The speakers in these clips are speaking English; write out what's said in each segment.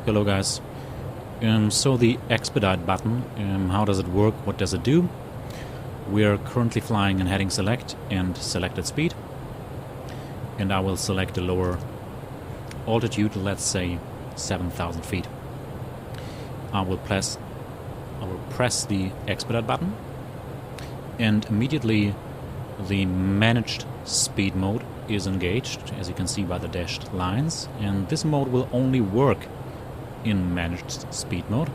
Hello guys. So the Expedite button, how does it work, what does it do? We are currently flying in heading select and selected speed, and I will select a lower altitude, let's say 7,000 feet. I will press the Expedite button, and immediately the managed speed mode is engaged, as you can see by the dashed lines, and this mode will only work in managed speed mode.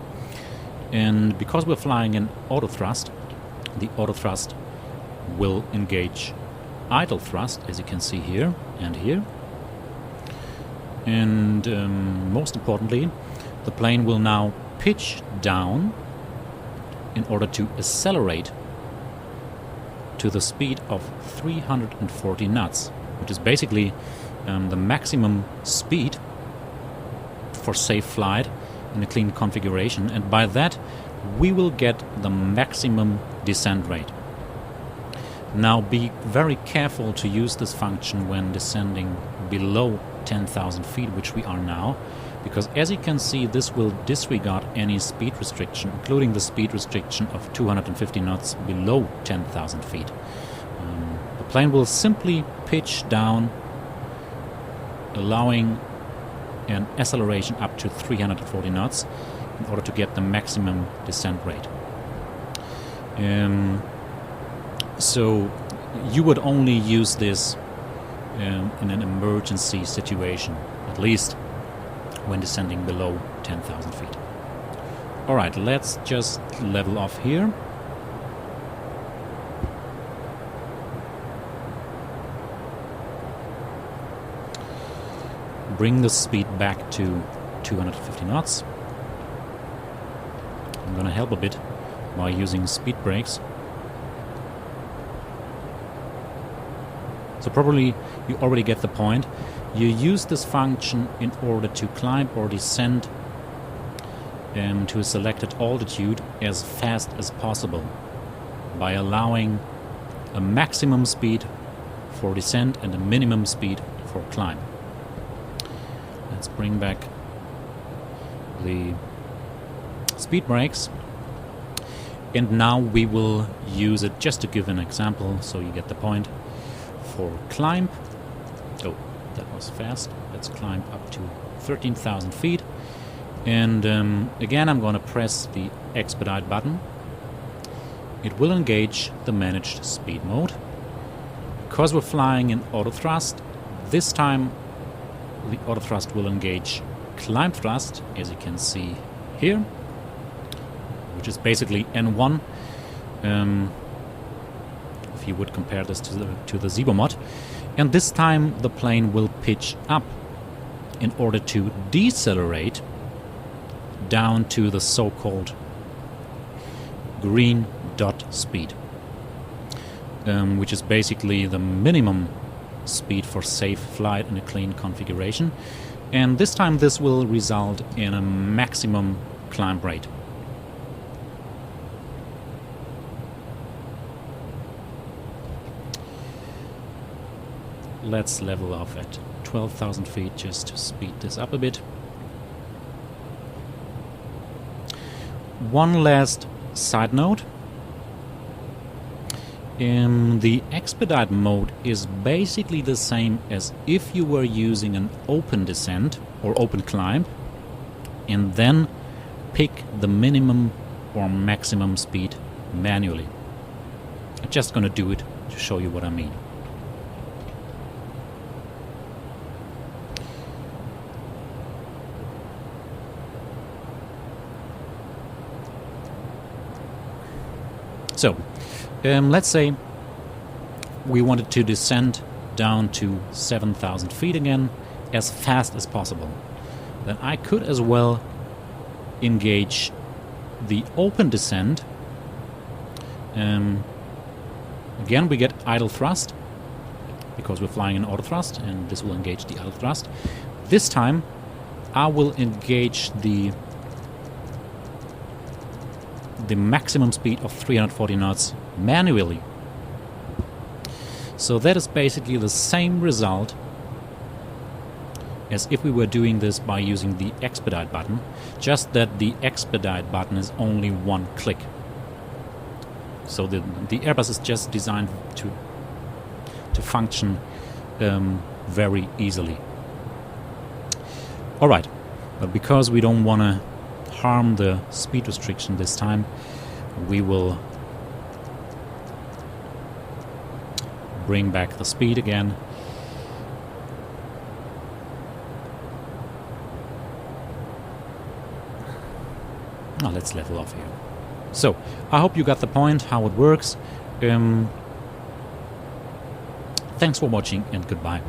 And because we're flying in auto thrust, the auto thrust will engage idle thrust, as you can see here and here. And most importantly, the plane will now pitch down in order to accelerate to the speed of 340 knots, which is basically the maximum speed for safe flight in a clean configuration, and by that we will get the maximum descent rate. Now be very careful to use this function when descending below 10,000 feet, which we are now, because as you can see, this will disregard any speed restriction, including the speed restriction of 250 knots below 10,000 feet. The plane will simply pitch down, allowing an acceleration up to 340 knots in order to get the maximum descent rate. So you would only use this in an emergency situation, at least when descending below 10,000 feet. Alright, let's just level off here. Bring the speed back to 250 knots. I'm gonna help a bit by using speed brakes. So probably you already get the point. You use this function in order to climb or descend to a selected altitude as fast as possible by allowing a maximum speed for descent and a minimum speed for climb. Let's bring back the speed brakes, and now we will use it just to give an example so you get the point. For climb, oh, that was fast. Let's climb up to 13,000 feet, and again I'm going to press the Expedite button. It will engage the managed speed mode. Because we're flying in auto thrust, this time the auto thrust will engage climb thrust, as you can see here, which is basically N1. If you would compare this to the Zebo mod. And this time the plane will pitch up in order to decelerate down to the so-called green dot speed, which is basically the minimum speed for safe flight in a clean configuration. And this time this will result in a maximum climb rate. Let's level off at 12,000 feet just to speed this up a bit. One last side note. The Expedite mode is basically the same as if you were using an open descent or open climb and then pick the minimum or maximum speed manually. I'm just going to do it to show you what I mean. So, let's say we wanted to descend down to 7,000 feet again as fast as possible. Then I could as well engage the open descent. Again, we get idle thrust because we're flying in auto thrust, and this will engage the idle thrust. This time I will engage the maximum speed of 340 knots manually. So that is basically the same result as if we were doing this by using the Expedite button, just that the Expedite button is only one click. So the Airbus is just designed to function very easily. Alright, but because we don't want to harm the speed restriction this time, we will bring back the speed again. Now let's level off here. So, I hope you got the point, how it works. Thanks for watching and goodbye.